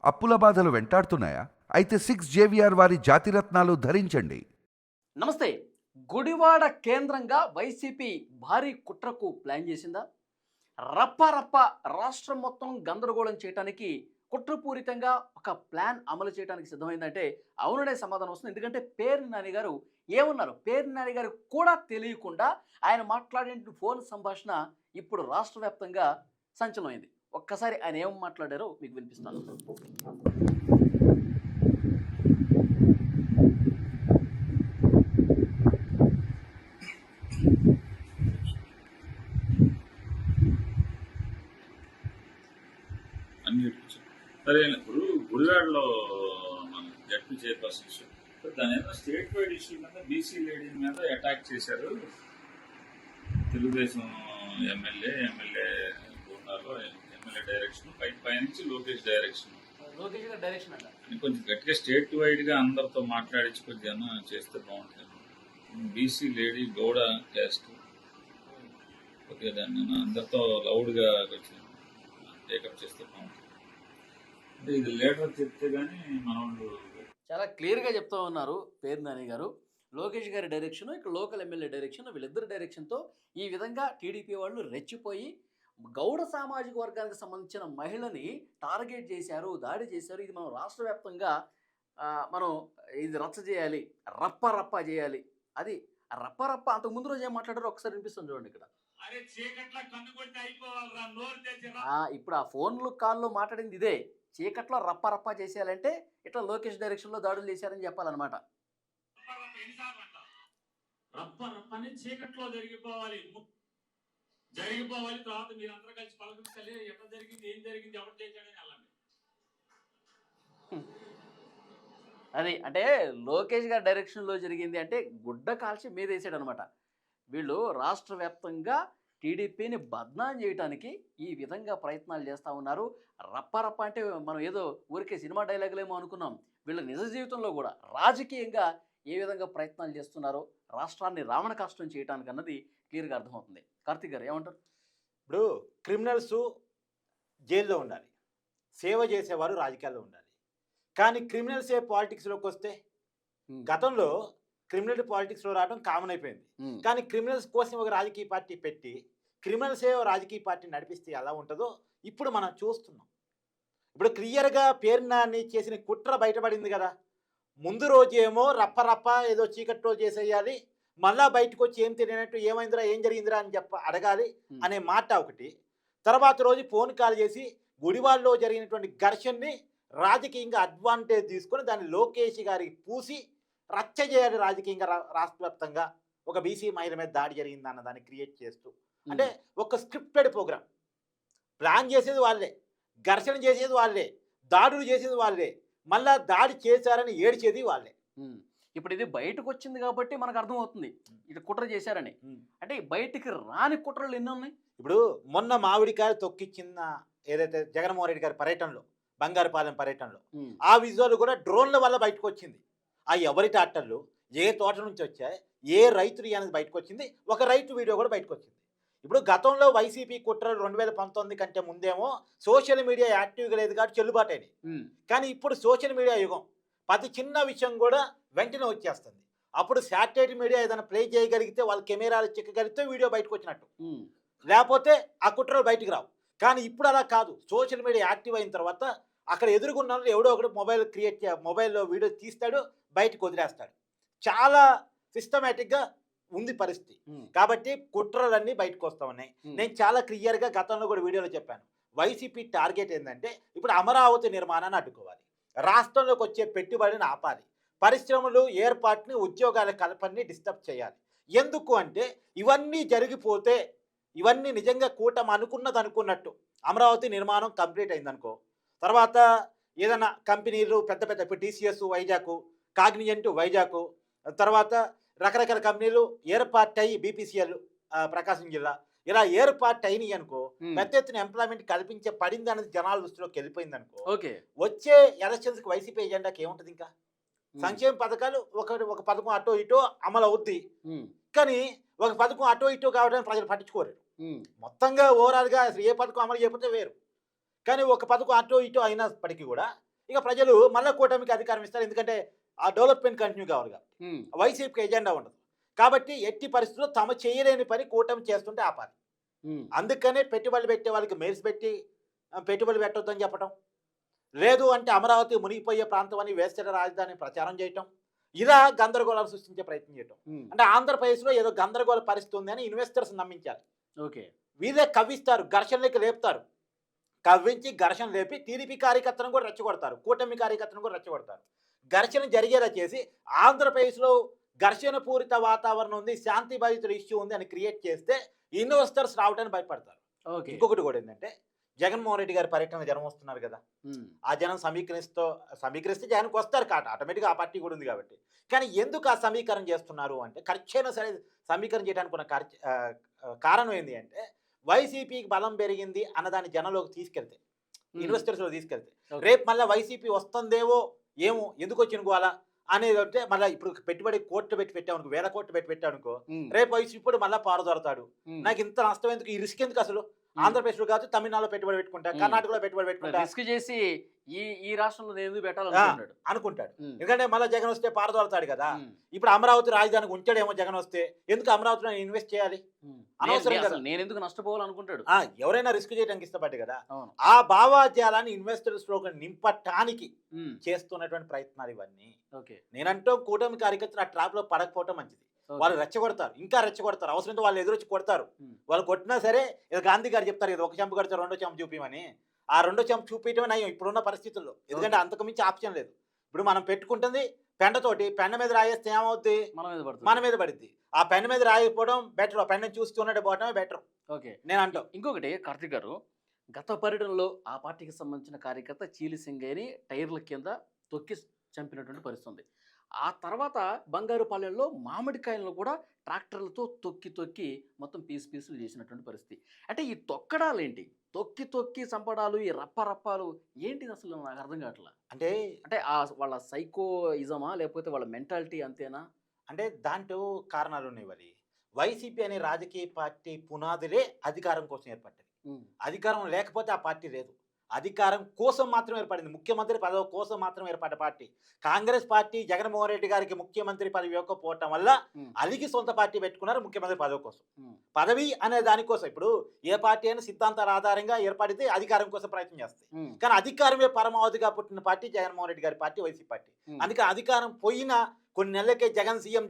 అప్పుల బాధలు వెంటాడుతున్నాయా? అయితే 6 JVR వారి జాతిరత్నాలు ధరించండి. నమస్తే. గుడివాడ కేంద్రంగా వైసీపీ భారీ కుట్రకు ప్లాన్ చేసిందా? రప్ప రాష్ట్రం మొత్తం గందరగోళం చేయటానికి కుట్రపూరితంగా ఒక ప్లాన్ అమలు చేయడానికి సిద్ధమైందంటే అవుననే సమాధానం వస్తుంది. ఎందుకంటే పేర్ని నాని గారు ఏమన్నారు? పేర్ని నాని గారికి కూడా తెలియకుండా ఆయన మాట్లాడిన ఫోన్ సంభాషణ ఇప్పుడు రాష్ట్ర వ్యాప్తంగా సంచలనమైంది. ఒక్కసారి ఆయన ఏం మాట్లాడారో మీకు వినిపిస్తాను. అన్ని చూపించాం. సరే ఇప్పుడు గుడివాడలో మన జడ్పీ చైర్పర్సన్ ఇష్యూ, దాని ఏదో స్టేట్ వైడ్ ఇష్యూ మీద బీసీ లేడీ మీద అటాక్ చేశారు. తెలుగుదేశం ఎమ్మెల్యే బోనాలో ఎమ్మెల్యే డైరెక్షన్ పైనుంచి లోకేష్ డైరెక్షన్ అని కొంచెం గట్టిగా స్టేట్ వైడ్గా అందరితో మాట్లాడించి కొంచెం చేస్తే బాగుంటుంది. BC lady Gowda caste okay, దాన్ని అందరితో లౌడ్గా కొంచెం టేకప్ చేస్తే బాగుంటుంది. అంటే ఇది లీడర్ చెప్తే కానీ మనోళ్ళు చాలా క్లియర్గా చెప్తా ఉన్నారు పేరు నాని గారు. లోకేష్ గారి డైరెక్షన్, ఇక్కడ లోకల్ ఎమ్మెల్యే డైరెక్షన్, వీళ్ళిద్దరు డైరెక్షన్తో ఈ విధంగా టీడీపీ వాళ్ళు రెచ్చిపోయి గౌడ సామాజిక వర్గానికి సంబంధించిన మహిళని టార్గెట్ చేశారు, దాడి చేశారు. ఇది మనం రాష్ట్ర వ్యాప్తంగా మనం ఇది రచ్చ చేయాలి, రప్ప చేయాలి. అది రప్ప అంతకు ముందు రోజు ఏం మాట్లాడారో ఒకసారి వినిపిస్తుంది చూడండి ఇక్కడ. ఇప్పుడు ఆ ఫోన్లు కాల్లో మాట్లాడింది ఇదే. చీకట్లో రప్ప చేసేయాలంటే ఇట్లా లోకేష్ డైరెక్షన్లో దాడులు చేశారని చెప్పాలన్నమాట. రప్పని చీకట్లో జరిగిపోవాలి. తర్వాత మీరు అందరూ కలిసి పలకరించాలి. ఎట్లా జరిగింది, ఏం జరిగింది, ఎవరు చేశాడని వెళ్ళండి. అది అంటే లోకేష్ గారి డైరెక్షన్లో జరిగింది అంటే గుడ్డ కాల్చి మీద వేసాడు అనమాట. వీళ్ళు రాష్ట్ర వ్యాప్తంగా టీడీపీని బద్నాం చేయడానికి ఈ విధంగా ప్రయత్నాలు చేస్తూ ఉన్నారు. రప్ప అంటే మనం ఏదో ఊరికే సినిమా డైలాగులేమో అనుకున్నాం. వీళ్ళ నిజ జీవితంలో కూడా రాజకీయంగా ఏ విధంగా ప్రయత్నాలు చేస్తున్నారో రాష్ట్రాన్ని రావణ కష్టం చేయడానికి అన్నది క్లియర్గా అర్థమవుతుంది. కార్తీక్ గారు ఏమంటారు? ఇప్పుడు క్రిమినల్స్ జైల్లో ఉండాలి, సేవ చేసేవారు రాజకీయాల్లో ఉండాలి. కానీ క్రిమినల్సే పాలిటిక్స్లోకి వస్తే గతంలో క్రిమినల్ పాలిటిక్స్లో రావడం కామన్ అయిపోయింది. కానీ క్రిమినల్స్ కోసం ఒక రాజకీయ పార్టీ పెట్టి క్రిమినల్సే రాజకీయ పార్టీ నడిపిస్తే ఎలా ఉంటుందో ఇప్పుడు మనం చూస్తున్నాం. ఇప్పుడు క్లియర్గా పేరు నాని చేసిన కుట్ర బయటపడింది కదా. ముందు రోజేమో రప్ప ఏదో చీకట్లో చేసేయాలి, మళ్ళా బయటకు వచ్చి ఏం తెలియనట్టు ఏమైందిరా ఏం జరిగిందిరా అని అడగాలి అనే మాట ఒకటి. తర్వాత రోజు ఫోన్ కాల్ చేసి గుడివాడలో జరిగినటువంటి ఘర్షణని రాజకీయంగా అడ్వాంటేజ్ తీసుకొని దాన్ని లోకేష్ గారికి పూసి రచ్చ చేయాలి రాజకీయంగా రాష్ట్ర వ్యాప్తంగా ఒక బీసీ మహిళ మీద దాడి జరిగింది అన్న దాన్ని క్రియేట్ చేస్తూ, అంటే ఒక స్క్రిప్టెడ్ ప్రోగ్రామ్. ప్లాన్ చేసేది వాళ్ళే, ఘర్షణ చేసేది వాళ్ళే, దాడులు చేసేది వాళ్ళే, మళ్ళా దాడి చేశారని ఏడ్చేది వాళ్ళే. ఇప్పుడు ఇది బయటకు వచ్చింది కాబట్టి మనకు అర్థమవుతుంది ఇట్లా కుట్ర చేశారని. అంటే బయటికి రాని కుట్రలు ఎన్ని ఉన్నాయి. ఇప్పుడు మొన్న మామిడికాయ తొక్కిచ్చిన ఏదైతే జగన్మోహన్ రెడ్డి గారి పర్యటనలో, బంగారుపాలెం పర్యటనలో ఆ విజువల్ కూడా డ్రోన్ల వల్ల బయటకు వచ్చింది. ఆ ఎవరి టాక్టర్లు ఏ తోట నుంచి వచ్చాయి, ఏ రైతులు అనేది బయటకు వచ్చింది. ఒక రైతు వీడియో కూడా బయటకు వచ్చింది. ఇప్పుడు గతంలో వైసీపీ కుట్రలు 2019 కంటే ముందేమో సోషల్ మీడియా యాక్టివ్గా లేదు కాబట్టి చెల్లుబాటు అయినాయి. కానీ ఇప్పుడు సోషల్ మీడియా యుగం, ప్రతి చిన్న విషయం కూడా వెంటనే వచ్చేస్తుంది. అప్పుడు శాటిలైట్ మీడియా ఏదైనా ప్లే చేయగలిగితే వాళ్ళ కెమెరాలు చిక్కగలిగితే వీడియో బయటకు వచ్చినట్టు, లేకపోతే ఆ కుట్రలు బయటకు రావు. కానీ ఇప్పుడు అలా కాదు. సోషల్ మీడియా యాక్టివ్ అయిన తర్వాత అక్కడ ఎదురుగున్న ఎవడో ఒకటి మొబైల్లో వీడియో తీస్తాడు, బయటకు వదిలేస్తాడు. చాలా సిస్టమేటిక్గా ఉంది పరిస్థితి. కాబట్టి కుట్రలన్నీ బయటకు వస్తూ ఉన్నాయి. నేను చాలా క్లియర్గా గతంలో కూడా వీడియోలో చెప్పాను. వైసీపీ టార్గెట్ ఏంటంటే ఇప్పుడు అమరావతి నిర్మాణాన్ని అడ్డుకోవాలి, రాష్ట్రంలోకి వచ్చే పెట్టుబడిని ఆపాలి, పరిశ్రమలు ఏర్పాటుని ఉద్యోగాల కల్పనని డిస్టర్బ్ చేయాలి. ఎందుకు అంటే ఇవన్నీ జరిగిపోతే, ఇవన్నీ నిజంగా కూటమి అనుకున్నట్టు అమరావతి నిర్మాణం కంప్లీట్ అయిందనుకో, తర్వాత ఏదైనా కంపెనీలు పెద్ద ఇప్పుడు టీసీఎస్ వైజాగ్, కాగ్నిజెంట్ వైజాగ్, తర్వాత రకరకాల కంపెనీలు ఏర్పాటు అయ్యి బీపీసీఎల్ ప్రకాశం జిల్లా ఇలా ఏర్పాటు అయినాయి అనుకో, పెద్ద ఎత్తున ఎంప్లాయ్మెంట్ కల్పించే పడింది అనేది జనాల దృష్టిలోకి వెళ్ళిపోయింది అనుకో, వచ్చే ఎలక్షన్స్కి వైసీపీ ఎజెండాకి ఏముంటుంది? ఇంకా సంక్షేమ పథకాలు ఒక పథకం అటో ఇటో అమలు అవుద్ది, కానీ ఒక పథకం అటో ఇటో కావడానికి ప్రజలు పట్టించుకోరు. మొత్తంగా ఓవరాల్గా అసలు ఏ పథకం అమలు చేయకపోతే వేరు, కానీ ఒక పథకం అటో ఇటో అయినప్పటికీ కూడా ఇక ప్రజలు మళ్ళీ కూటమికి అధికారం ఇస్తారు. ఎందుకంటే ఆ డెవలప్మెంట్ కంటిన్యూ కావాలి కాబట్టి. వైసీపీకి ఎజెండా ఉండదు కాబట్టి ఎట్టి పరిస్థితుల్లో తమ చేయలేని పని కూటమి చేస్తుంటే ఆపాలి. అందుకనే పెట్టుబడులు పెట్టే వాళ్ళకి మెయిల్స్ పెట్టి పెట్టుబడులు పెట్టొద్దని చెప్పడం, లేదు అంటే అమరావతి మునిగిపోయే ప్రాంతం అని వేస్తర రాజధాని ప్రచారం చేయటం, ఇలా గందరగోళాలు సృష్టించే ప్రయత్నం చేయటం. అంటే ఆంధ్రప్రదేశ్లో ఏదో గందరగోళ పరిస్థితి ఉంది అని ఇన్వెస్టర్స్ నమ్మించాలి. ఓకే, వీళ్ళే కవ్విస్తారు, ఘర్షణలోకి లేపుతారు. కవ్వించి ఘర్షణ లేపి టీడీపీ కార్యకర్తలను కూడా రెచ్చగొడతారు, కూటమి కార్యకర్తలను కూడా రెచ్చగొడతారు. ఘర్షణ జరిగేలా చేసి ఆంధ్రప్రదేశ్లో ఘర్షణ పూరిత వాతావరణం ఉంది, శాంతి బాధితుల ఇష్యూ ఉంది అని క్రియేట్ చేస్తే ఇన్వెస్టర్స్ రావడానికి భయపడతారు. ఓకే, ఇంకొకటి కూడా ఏంటంటే జగన్మోహన్ రెడ్డి గారి పర్యటన జనం వస్తున్నారు కదా, ఆ జనం సమీకరిస్తే జనానికి వస్తారు కాట, ఆటోమేటిక్గా ఆ పార్టీ కూడా ఉంది కాబట్టి. కానీ ఎందుకు ఆ సమీకరణ చేస్తున్నారు అంటే, ఖర్చైనా సరే సమీకరణ చేయడానికి ఉన్న కారణం ఏంటి అంటే, వైసీపీకి బలం పెరిగింది అన్నదాన్ని జనంలోకి తీసుకెళ్తే, ఇన్వెస్టర్స్లో తీసుకెళ్తే, రేపు మళ్ళీ వైసీపీ వస్తుందేమో ఏమో ఎందుకు వచ్చిన గోలా అనేది అంటే, మళ్ళీ ఇప్పుడు పెట్టుబడి కోట్లు పెట్టి పెట్టామనుకో, 1000 కోట్లు పెట్టి పెట్టామనుకో, రేపు వైసీపీ మళ్ళీ పారదొరతాడు. నాకు ఇంత నష్టం ఎందుకు, ఈ రిస్క్ ఎందుకు అసలు, ఆంధ్రప్రదేశ్లో కాదు తమిళనాడులో పెట్టుబడి పెట్టుకుంటా, కర్ణాటకలో పెట్టుబడి పెట్టుకుంటా, రిస్క్ చేసి ఈ రాష్ట్రంలో నేను ఎందుకు అనుకుంటాడు. ఎందుకంటే మళ్ళీ జగన్ వస్తే పారదోలుతాడు కదా. ఇప్పుడు అమరావతి రాజధానికి ఉంచాడేమో జగన్ వస్తే, ఎందుకు అమరావతిలో ఇన్వెస్ట్ చేయాలి, అనవసరం కదా, నేను ఎందుకు నష్టపోవాలనుకుంటాడు. ఎవరైనా రిస్క్ చేయడానికి ఇష్టపడ్డు కదా. ఆ భావాజాలాన్ని ఇన్వెస్టర్స్ లో నింపటానికి చేస్తున్నటువంటి ప్రయత్నాలు ఇవన్నీ. నేనంటూ కూటమి కార్యకర్తలు ఆ ట్రాప్ లో పడకపోవటం మంచిది. వాళ్ళు రెచ్చగొడతారు, ఇంకా రెచ్చగొడతారు, అవసరంతో వాళ్ళు ఎదురొచ్చి కొడతారు. వాళ్ళు కొట్టినా సరే ఇది గాంధీ గారు చెప్తారు కదా, ఒక చెంపు కడితే రెండో చెంపు చూపిమని. ఆ రెండో చెంపు చూపించడమే నయం ఇప్పుడున్న పరిస్థితుల్లో. ఎందుకంటే అంతకు మించి ఆప్షన్ లేదు. ఇప్పుడు మనం పెట్టుకుంటుంది పెండతోటి, పెండ మీద రాయేస్తే ఏమవుద్ది, మన మీద పడుద్ది. ఆ పెండ మీద రాయకపోవడం బెటర్, ఆ పెండని చూస్తూ ఉన్నట్టు పోవడమే బెటర్. ఓకే, నేను అంటాం. ఇంకొకటి కార్తీక్ గారు, గత పర్యటనలో ఆ పార్టీకి సంబంధించిన కార్యకర్త చీలి సింగేని టైర్ల కింద తొక్కి చంపినటువంటి పరిస్థితి ఉంది. ఆ తర్వాత బంగారుపాలెంలో మామిడికాయలను కూడా ట్రాక్టర్లతో తొక్కి మొత్తం పీసులు చేసినటువంటి పరిస్థితి. అంటే ఈ తొక్కడాలు ఏంటి, తొక్కి చంపడాలు, ఈ రప్పాలు ఏంటిది అసలు నాకు అర్థం కావట్లా. అంటే వాళ్ళ సైకోయిజమా లేకపోతే వాళ్ళ మెంటాలిటీ అంతేనా? అంటే దాంట్లో కారణాలు ఉన్నాయి. మరి వైసీపీ అనే రాజకీయ పార్టీ పునాదులే అధికారం కోసం ఏర్పడ్డది. అధికారం లేకపోతే ఆ పార్టీ లేదు. అధికారం కోసం మాత్రం ఏర్పడింది, ముఖ్యమంత్రి పదవి కోసం మాత్రం ఏర్పడ్డ పార్టీ. కాంగ్రెస్ పార్టీ జగన్మోహన్ రెడ్డి గారికి ముఖ్యమంత్రి పదవి ఇవ్వకపోవటం వల్ల అలిగి సొంత పార్టీ పెట్టుకున్నారు ముఖ్యమంత్రి పదవి కోసం. పదవి అనే దానికోసం ఇప్పుడు ఏ పార్టీ అయినా సిద్ధాంతాల ఆధారంగా ఏర్పడితే అధికారం కోసం ప్రయత్నం చేస్తాయి. కానీ అధికారమే పరమావధిగా పుట్టిన పార్టీ జగన్మోహన్ రెడ్డి గారి పార్టీ, వైసీపీ పార్టీ. అందుకే అధికారం పోయినా కొన్ని నెలలకే జగన్ సీఎం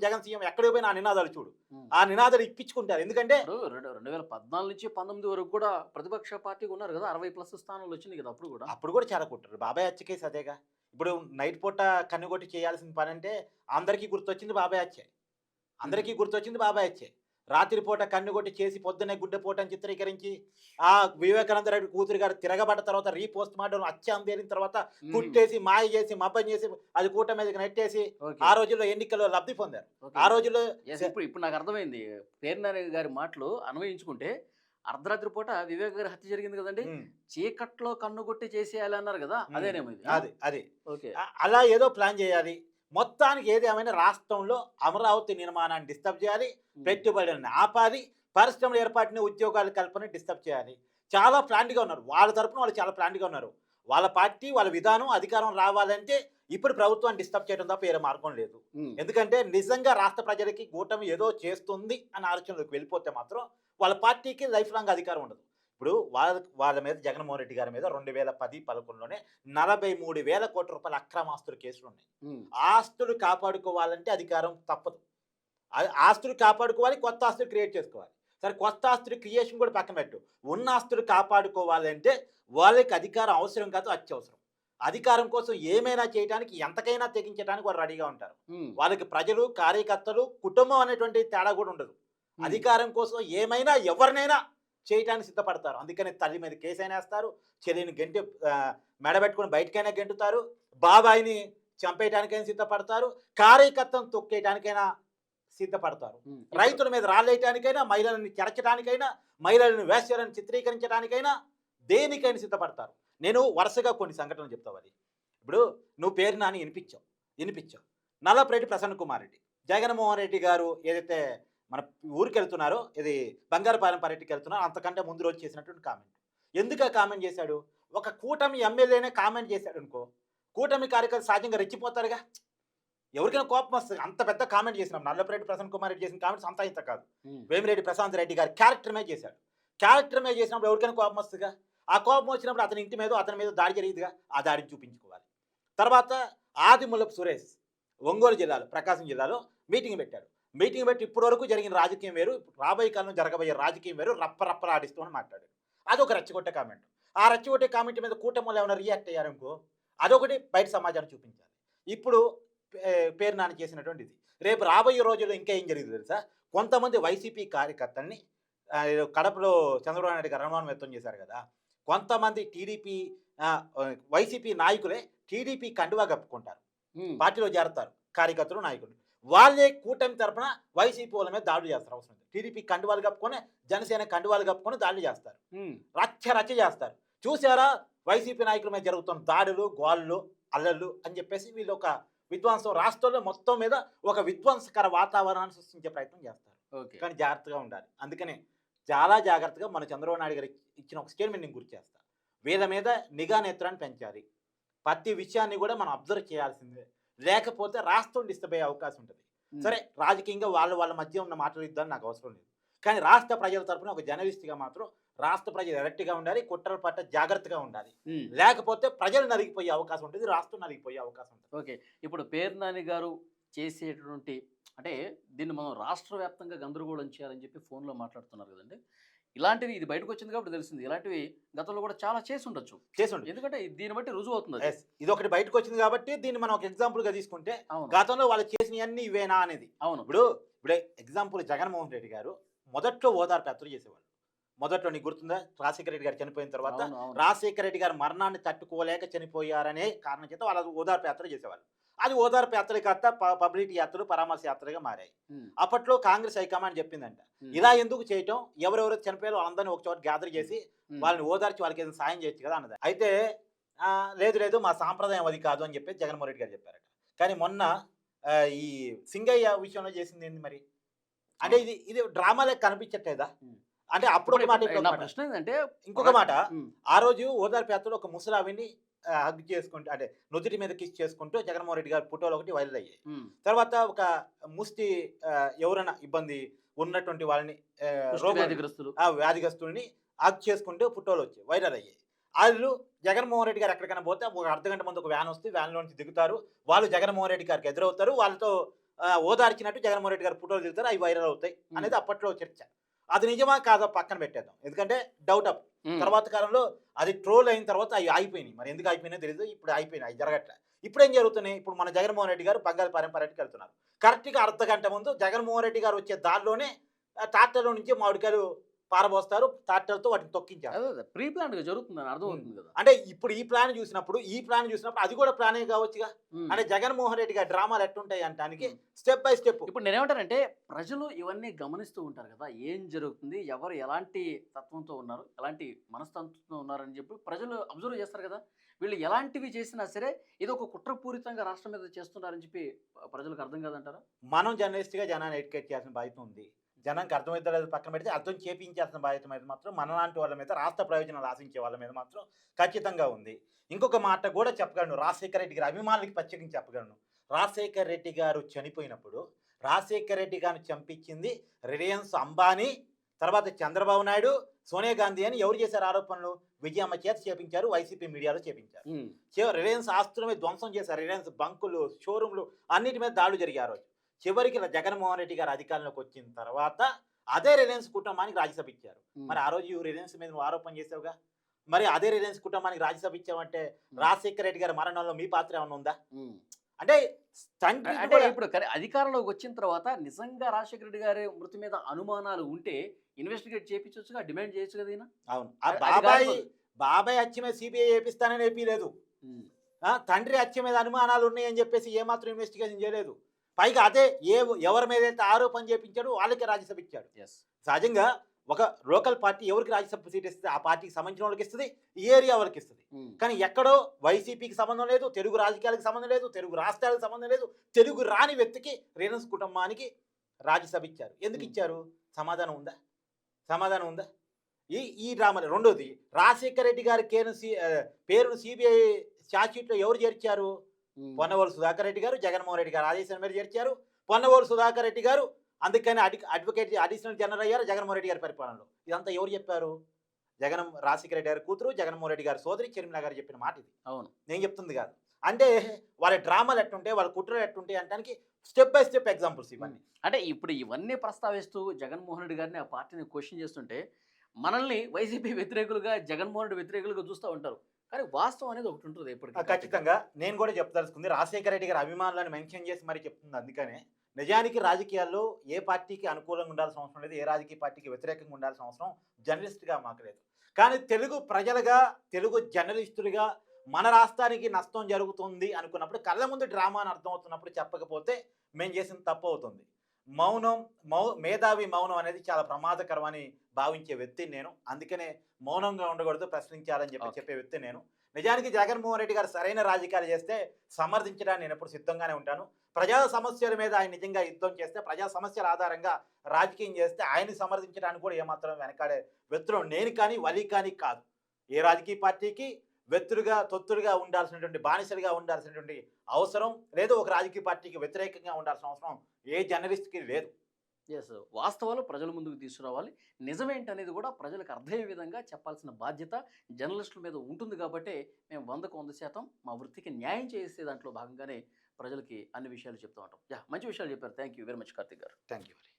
ఎక్కడికి పోయినా ఆ నినాదాలు చూడు, ఆ నినాదాలు ఇప్పించుకుంటారు. ఎందుకంటే 2014 నుంచి 19 వరకు కూడా ప్రతిపక్ష పార్టీగా ఉన్నారు కదా, 60+ స్థానాలు వచ్చింది కదా. అప్పుడు కూడా చాలా కొట్టారు. బాబాయ్ హత్య కేసు అదేగా. ఇప్పుడు నైట్ పూట కన్నుగొట్టి చేయాల్సిన పని అంటే అందరికీ గుర్తొచ్చింది బాబాయ్ హత్య, అందరికీ గుర్తొచ్చింది బాబాయ్ హత్య. రాత్రిపూట కన్నుగొట్టి చేసి పొద్దున్నే గుడ్డపోటని చిత్రీకరించి ఆ వివేకానంద రెడ్డి కూతురు గారు తిరగబడ్డ తర్వాత రీపోస్ట్ మార్టం హత్య అందేరిన తర్వాత కుట్టేసి మాయ చేసి మబ్బం చేసి అది కూట మీదకి నెట్టేసి ఆ రోజుల్లో ఎన్నికల్లో లబ్ధి పొందారు. ఆ రోజుల్లో ఇప్పుడు నాకు అర్థమైంది, పేర్నారి గారి మాటలు అన్వయించుకుంటే అర్ధరాత్రి పూట వివేక్ గారి హత్య జరిగింది కదండి, చీకట్లో కన్నుగొట్టి చేసేయాలి అన్నారు కదా, అదేనేమో అది. అలా ఏదో ప్లాన్ చేయాలి. మొత్తానికి ఏది ఏమైనా రాష్ట్రంలో అమరావతి నిర్మాణాన్ని డిస్టర్బ్ చేయాలి, పెట్టుబడులను ఆపాలి, పరిశ్రమల ఏర్పాటుని ఉద్యోగాల కల్పన డిస్టర్బ్ చేయాలి. చాలా ప్లాన్గా ఉన్నారు. వాళ్ళ తరపున వాళ్ళు చాలా ప్లాన్గా ఉన్నారు. వాళ్ళ పార్టీ వాళ్ళ విధానం అధికారం రావాలంటే ఇప్పుడు ప్రభుత్వాన్ని డిస్టర్బ్ చేయడం తప్ప వేరే మార్గం లేదు. ఎందుకంటే నిజంగా రాష్ట్ర ప్రజలకి కూటమి ఏదో చేస్తుంది అనే ఆలోచనలోకి వెళ్ళిపోతే మాత్రం వాళ్ళ పార్టీకి లైఫ్ లాంగ్ అధికారం ఉండదు. ఇప్పుడు వాళ్ళ మీద జగన్మోహన్ రెడ్డి గారి మీద 2010-11లోనే 43,000 కోట్ల రూపాయల అక్రమాస్తుల కేసులు ఉన్నాయి. ఆస్తులు కాపాడుకోవాలంటే అధికారం తప్పదు. ఆస్తులు కాపాడుకోవాలి, కొత్త ఆస్తులు క్రియేట్ చేసుకోవాలి. సరే, కొత్త ఆస్తులు క్రియేషన్ కూడా పక్కన పెట్టు, ఉన్న ఆస్తులు కాపాడుకోవాలంటే వాళ్ళకి అధికారం అవసరం కాదు, అత్యవసరం. అధికారం కోసం ఏమైనా చేయడానికి, ఎంతకైనా తెగించడానికి వాళ్ళు రెడీగా ఉంటారు. వాళ్ళకి ప్రజలు, కార్యకర్తలు, కుటుంబం అనేటువంటి తేడా కూడా ఉండదు. అధికారం కోసం ఏమైనా ఎవరినైనా చేయటానికి సిద్ధపడతారు. అందుకని తల్లి మీద కేసు అయినా వేస్తారు, చెల్లిని గెంటి మెడబెట్టుకుని బయటకైనా గెంటుతారు, బాబాయిని చంపేయటానికైనా సిద్ధపడతారు, కార్యకర్తను తొక్కేయటానికైనా సిద్ధపడతారు, రైతుల మీద రాళ్ళేయటానికైనా, మహిళలను చెరచడానికైనా, మహిళలను వేశ్యలను చిత్రీకరించడానికైనా, దేనికైనా సిద్ధపడతారు. నేను వరుసగా కొన్ని సంఘటనలు చెప్తావాలి. ఇప్పుడు నువ్వు పేరు నాని వినిపించావు. నల్లపరెడ్డి ప్రసన్న కుమార్ రెడ్డి, జగన్మోహన్ రెడ్డి గారు ఏదైతే మన ఊరికి వెళ్తున్నారో, ఇది బంగారుపాలెం పర్యటనకి వెళ్తున్నారో, అంతకంటే ముందు రోజు చేసినటువంటి కామెంట్. ఎందుకు కామెంట్ చేశాడు? ఒక కూటమి ఎమ్మెల్యేనే కామెంట్ చేశాడు అనుకో, కూటమి కార్యకర్తలు సహజంగా రెచ్చిపోతారుగా. ఎవరికైనా కోపం వస్తుంది. అంత పెద్ద కామెంట్ చేసినాం. నల్లపరెడ్డి ప్రసన్న కుమార్ రెడ్డి చేసిన కామెంట్స్ అంతా ఇంత కాదు. వేమిరెడ్డి ప్రశాంత్ రెడ్డి గారు క్యారెక్టర్ మీద చేశాడు. క్యారెక్టర్ మీద చేసినప్పుడు ఎవరికైనా కోపం వస్తుందిగా. ఆ కోపం వచ్చినప్పుడు అతని ఇంటి మీద అతని మీద దాడి జరిగిందిగా. ఆ దాడిని చూపించుకోవాలి. తర్వాత ఆదిమూలపు సురేష్ ఒంగోలు జిల్లాలో, ప్రకాశం జిల్లాలో మీటింగ్ పెట్టాడు. మీటింగ్ పెట్టి ఇప్పటి వరకు జరిగిన రాజకీయం వేరు, రాబోయే కాలంలో జరగబోయే రాజకీయం వేరు, రప్పరప్పలాడిస్తూ అని మాట్లాడాడు. అదొక రెచ్చగొట్టే కామెంట్. ఆ రెచ్చగొట్టే కామెంట్ మీద కూటమిలో ఏమైనా రియాక్ట్ అయ్యారనుకో అదొకటి బయట సమాజాన్ని చూపించాలి. ఇప్పుడు పేరు నాని చేసినటువంటిది. రేపు రాబోయే రోజుల్లో ఇంకా ఏం జరిగింది తెలుసా? కొంతమంది వైసీపీ కార్యకర్తల్ని కడపలో చంద్రబాబు నాయుడు గారు అనుమానం వ్యక్తం చేశారు కదా. కొంతమంది టీడీపీ వైసీపీ నాయకులే టీడీపీ కండువా కప్పుకుంటారు, పార్టీలో చేరతారు కార్యకర్తలు, నాయకులు. వాళ్ళే కూటమి తరపున వైసీపీ వాళ్ళ మీద దాడులు చేస్తారు. అవసరం లేదు. టీడీపీ కండువాలు కప్పుకొని, జనసేన కండువాలు కప్పుకొని దాడులు చేస్తారు, రచ్చ చేస్తారు. చూసారా వైసీపీ నాయకుల మీద జరుగుతున్న దాడులు, గోళ్ళు, అల్లర్లు అని చెప్పేసి వీళ్ళు ఒక విధ్వంసం, రాష్ట్రంలో మొత్తం మీద ఒక విధ్వంసకర వాతావరణాన్ని సృష్టించే ప్రయత్నం చేస్తారు. కానీ జాగ్రత్తగా ఉండాలి. అందుకనే చాలా జాగ్రత్తగా మన చంద్రబాబు నాయుడు గారు ఇచ్చిన ఒక స్టేట్మెంట్ నేను గుర్తు చేస్తాను. వీళ్ళ మీద నిఘా నేత్రాన్ని పెంచాలి. ప్రతి విషయాన్ని కూడా మనం అబ్జర్వ్ చేయాల్సిందే. లేకపోతే రాష్ట్రం డిస్టర్బ్ అయ్యే అవకాశం ఉంటుంది. సరే, రాజకీయంగా వాళ్ళ మధ్య ఉన్న మాటలు ఇద్దాన్ని నాకు అవసరం లేదు. కానీ రాష్ట్ర ప్రజల తరఫున ఒక జర్నలిస్ట్గా మాత్రం రాష్ట్ర ప్రజలు ఎలర్ట్గా ఉండాలి, కుట్రల పట్ల జాగ్రత్తగా ఉండాలి. లేకపోతే ప్రజలు నలిగిపోయే అవకాశం ఉంటుంది, రాష్ట్రం నలిగిపోయే అవకాశం ఉంటుంది. ఓకే, ఇప్పుడు పేరు నాని గారు చేసేటువంటి అంటే దీన్ని మనం రాష్ట్ర వ్యాప్తంగా గందరగోళం చేయాలని చెప్పి ఫోన్లో మాట్లాడుతున్నారు కదండి. ఇలాంటివి ఇది బయటకు వచ్చింది కాబట్టి తెలిసింది. ఇలాంటివి గతంలో కూడా చాలా చేసి ఉండొచ్చు, ఎందుకంటే దీన్ని బట్టి రుజువు అవుతుంది. ఇది ఒకటి బయటకు వచ్చింది కాబట్టి దీన్ని మనం ఒక ఎగ్జాంపుల్ గా తీసుకుంటే గతంలో వాళ్ళు చేసినవన్నీ ఇవేనా అనేది. అవును, ఇప్పుడే ఎగ్జాంపుల్ జగన్మోహన్ రెడ్డి గారు మొదట్లో ఓదార్పు యాత్ర చేసేవాళ్ళు. మొదట్లో నీకు గుర్తుందా? రాజశేఖర రెడ్డి గారు చనిపోయిన తర్వాత రాజశేఖర రెడ్డి గారు మరణాన్ని తట్టుకోలేక చనిపోయారనే కారణం చేత వాళ్ళు ఓదార్పు యాత్ర చేసేవాళ్ళు. అది ఓదార్పు యాత్ర కాస్త పబ్లిక్ యాత్రలు, పరామర్శ యాత్రగా మారాయి. అప్పట్లో కాంగ్రెస్ హైకమాండ్ చెప్పిందంట, ఇలా ఎందుకు చేయటం, ఎవరెవరు చనిపోయారో వాళ్ళందరినీ ఒక చోట గ్యాదర్ చేసి వాళ్ళని ఓదార్చి వాళ్ళకి ఏదైనా సాయం చేయొచ్చు కదా అన్నది. అయితే లేదు మా సాంప్రదాయం అది కాదు అని చెప్పి జగన్మోహన్ రెడ్డి గారు చెప్పారట. కానీ మొన్న ఈ సింగయ్య విషయంలో చేసింది ఏంది మరి? అంటే ఇది డ్రామాలే కనిపించట్లేదా? అంటే అప్పుడు ఒక మాట, ఇంకొక మాట. ఆ రోజు ఓదార్పు యాత్రలో ఒక ముసలావిని హగ్ చేసుకుంటూ, అంటే నుదుటి మీద కిస్ చేసుకుంటూ జగన్మోహన్ రెడ్డి గారి ఫోటోలు ఒకటి వైరల్ అయ్యాయి. తర్వాత ఒక ముష్టి ఎవరైనా ఇబ్బంది ఉన్నటువంటి వాళ్ళని, వ్యాధిగ్రస్తుల్ని హగ్ చేసుకుంటూ ఫోటోలు వచ్చాయి, వైరల్ అయ్యాయి. వాళ్ళు జగన్మోహన్ రెడ్డి గారు ఎక్కడికైనా పోతే ఒక అర్ధగంట ముందు ఒక వ్యాన్ వస్తే వ్యాన్లో నుంచి దిగుతారు, వాళ్ళు జగన్మోహన్ రెడ్డి గారికి ఎదురవుతారు, వాళ్ళతో ఓదార్చినట్టు జగన్మోహన్ రెడ్డి గారు ఫోటోలు దిగుతారు, అవి వైరల్ అవుతాయి అనేది అప్పట్లో చర్చ. అది నిజమా కాదో పక్కన పెట్టేద్దాం, ఎందుకంటే డౌట్ అప్. తర్వాత కాలంలో అది ట్రోల్ అయిన తర్వాత అవి అయిపోయినాయి. మరి ఎందుకు అయిపోయినాయో తెలియదు. ఇప్పుడు అయిపోయినాయి, అవి జరగట్లే. ఇప్పుడు ఏం జరుగుతున్నాయి? ఇప్పుడు మన జగన్మోహన్ రెడ్డి గారు బంగాళపాలెం పర్యటనకి వెళ్తున్నారు. కరెక్ట్గా అర్ధగంట ముందు జగన్మోహన్ రెడ్డి గారు వచ్చే దారిలోనే ట్రాక్టర్లో నుంచి మామిడికాయలు పారబోస్తారు, ట్రాక్టర్తో వాటిని తొక్కించారు. ప్రీ ప్లాన్ గా జరుగుతుందని అర్థమవుతుంది కదా. అంటే ఇప్పుడు ఈ ప్లాన్ చూసినప్పుడు అది కూడా ప్లానే కావచ్చుగా. అంటే జగన్మోహన్ రెడ్డి గారి డ్రామాలు ఎట్టుంటాయి అంటానికి స్టెప్ బై స్టెప్. ఇప్పుడు నేనేమంటానంటే, ప్రజలు ఇవన్నీ గమనిస్తూ ఉంటారు కదా, ఏం జరుగుతుంది, ఎవరు ఎలాంటి తత్వంతో ఉన్నారు, ఎలాంటి మనస్తత్వంతో ఉన్నారని చెప్పి ప్రజలు అబ్జర్వ్ చేస్తారు కదా. వీళ్ళు ఎలాంటివి చేసినా సరే ఇది ఒక కుట్రపూరితంగా రాష్ట్రం మీద చేస్తున్నారని చెప్పి ప్రజలకు అర్థం కాదంటారా? మనం జర్నలిస్ట్గా జనాన్ని ఎడ్యుకేట్ చేయాల్సిన బాధ్యత ఉంది. జనానికి అర్థమవుతుంది పక్కన పెడితే అర్థం చేపించాల్సిన బాధ్యత మీద మాత్రం మనలాంటి వాళ్ళ మీద, రాష్ట్ర ప్రయోజనాలు ఆశించే వాళ్ళ మీద మాత్రం ఖచ్చితంగా ఉంది. ఇంకొక మాట కూడా చెప్పగలను, రాజశేఖర రెడ్డి గారి అభిమానులకి ప్రత్యేకించి చెప్పగలను. రాజశేఖర రెడ్డి గారు చనిపోయినప్పుడు రాజశేఖర రెడ్డి గారిని చంపించింది రిలయన్స్ అంబానీ, తర్వాత చంద్రబాబు నాయుడు, సోనియా గాంధీ అని ఎవరు చేశారు ఆరోపణలు? విజయమ్మ చేత చేపించారు, వైసీపీ మీడియాలో చేపించారు. రిలయన్స్ ఆస్తుల మీద ధ్వంసం చేశారు, రిలయన్స్ బంకులు, షోరూమ్లు అన్నిటి మీద దాడులు జరిగారు. రోజు చివరికి జగన్మోహన్ రెడ్డి గారు అధికారంలోకి వచ్చిన తర్వాత అదే రిలయన్స్ కుటుంబానికి రాజ్యసభ ఇచ్చారు. మరి ఆ రోజు రిలయన్స్ మీద నువ్వు ఆరోపణ చేసావుగా, మరి అదే రిలయన్స్ కుటుంబానికి రాజ్యసభ ఇచ్చావంటే రాజశేఖర రెడ్డి గారి మరణంలో మీ పాత్ర ఏమన్నా ఉందా? అంటే ఇప్పుడు అధికారంలోకి వచ్చిన తర్వాత నిజంగా రాజశేఖర రెడ్డి గారి మృతి మీద అనుమానాలు ఉంటే ఇన్వెస్టిగేట్ చేయించొచ్చుగా, డిమాండ్ చేయొచ్చు కదా. అవును, బాబాయ్ హత్య మీద సిబిఐ చేపిస్తానని ఏపీలేదు, తండ్రి హత్య మీద అనుమానాలు ఉన్నాయని చెప్పేసి ఏమాత్రం ఇన్వెస్టిగేషన్ చేయలేదు. పైగా అదే ఎవరి మీద అయితే ఆరోపణ చేపించాడో వాళ్ళకి రాజ్యసభ ఇచ్చాడు. సహజంగా ఒక లోకల్ పార్టీ ఎవరికి రాజ్యసభ సీట్ ఇస్తుంది ఆ పార్టీకి సంబంధించిన వాళ్ళకి ఇస్తుంది, ఈ ఏరియా వాళ్ళకి ఇస్తుంది. కానీ ఎక్కడో వైసీపీకి సంబంధం లేదు, తెలుగు రాజకీయాలకు సంబంధం లేదు, తెలుగు రాష్ట్రాలకు సంబంధం లేదు, తెలుగు రాని వ్యక్తికి రిలయన్స్ కుటుంబానికి రాజ్యసభ ఇచ్చారు. ఎందుకు ఇచ్చారు? సమాధానం ఉందా? ఈ డ్రామా. రెండోది, రాజశేఖర రెడ్డి గారి పేరును ఛార్జ్షీట్లో ఎవరు చేర్చారు? పొన్నవోలు సుధాకర్ రెడ్డి గారు, జగన్మోహన్ రెడ్డి గారు ఆదేశాల మీద చేర్చారు. పొన్నవోలు సుధాకర్ రెడ్డి గారు అందుకని అడ్వకేట్ అడిషనల్ జనరల్ అయ్యారు జగన్మోహన్ రెడ్డి గారి పరిపాలనలో. ఇదంతా ఎవరు చెప్పారు? రాజశేఖర రెడ్డి గారి కూతురు, జగన్మోహన్ రెడ్డి గారి సోదరి షర్మిల గారు చెప్పిన మాట ఇది. అవును. నేను చెప్తుంది కాదు. అంటే వాళ్ళ డ్రామాలు ఎట్టుంటే, వాళ్ళ కుట్రలు ఎట్టుంటే అనడానికి స్టెప్ బై స్టెప్ ఎగ్జాంపుల్స్ ఇవన్నీ. అంటే ఇప్పుడు ఇవన్నీ ప్రస్తావిస్తూ జగన్మోహన్ రెడ్డి గారిని ఆ పార్టీని క్వశ్చన్ చేస్తుంటే మనల్ని వైసీపీ వ్యతిరేకులుగా, జగన్మోహన్ రెడ్డి వ్యతిరేకులుగా చూస్తూ ఉంటారు. కానీ వాస్తవం అనేది ఒకటి ఉంటుంది ఎప్పటికీ. ఖచ్చితంగా నేను కూడా చెప్పదలుచుకుంది, రాజశేఖర రెడ్డి గారి అభిమానులను మెన్షన్ చేసి మరీ చెప్తుంది. అందుకనే నిజానికి రాజకీయాల్లో ఏ పార్టీకి అనుకూలంగా ఉండాల్సిన అవసరం లేదు, ఏ రాజకీయ పార్టీకి వ్యతిరేకంగా ఉండాల్సిన అవసరం జర్నలిస్ట్గా మాకు లేదు. కానీ తెలుగు ప్రజలుగా, తెలుగు జర్నలిస్టులుగా మన రాష్ట్రానికి నష్టం జరుగుతుంది అనుకున్నప్పుడు, కళ్ళ ముందు డ్రామా అని అర్థమవుతున్నప్పుడు చెప్పకపోతే మేము చేసిన తప్పు అవుతుంది. మేధావి మౌనం అనేది చాలా ప్రమాదకరం అని భావించే వ్యక్తిని నేను. అందుకనే మౌనంగా ఉండకూడదు, ప్రశ్నించాలని చెప్పే వ్యక్తి నేను. నిజానికి జగన్మోహన్ రెడ్డి గారు సరైన రాజకీయాలు చేస్తే సమర్థించడానికి నేను ఎప్పుడు సిద్ధంగానే ఉంటాను. ప్రజా సమస్యల మీద ఆయన నిజంగా యుద్ధం చేస్తే, ప్రజా సమస్యల ఆధారంగా రాజకీయం చేస్తే ఆయన్ని సమర్థించడానికి కూడా ఏమాత్రం వెనకాడే వ్యక్తులు నేను కానీ, వలి కానీ కాదు. ఏ రాజకీయ పార్టీకి వ్యక్తులుగా, తొత్తులుగా ఉండాల్సినటువంటి, బానిసలుగా ఉండాల్సినటువంటి అవసరం లేదు. ఒక రాజకీయ పార్టీకి వ్యతిరేకంగా ఉండాల్సిన అవసరం ఏ జర్నలిస్ట్కి లేదు. ఎస్, వాస్తవాలు ప్రజల ముందుకు తీసుకురావాలి. నిజమేంటనేది కూడా ప్రజలకు అర్థమయ్యే విధంగా చెప్పాల్సిన బాధ్యత జర్నలిస్టుల మీద ఉంటుంది. కాబట్టి మేము 100% మా వృత్తికి న్యాయం చేసే దాంట్లో భాగంగానే ప్రజలకి అన్ని విషయాలు చెప్తూ ఉంటాం. మంచి విషయాలు చెప్పారు. Thank you very much Karthik గారు. Thank you.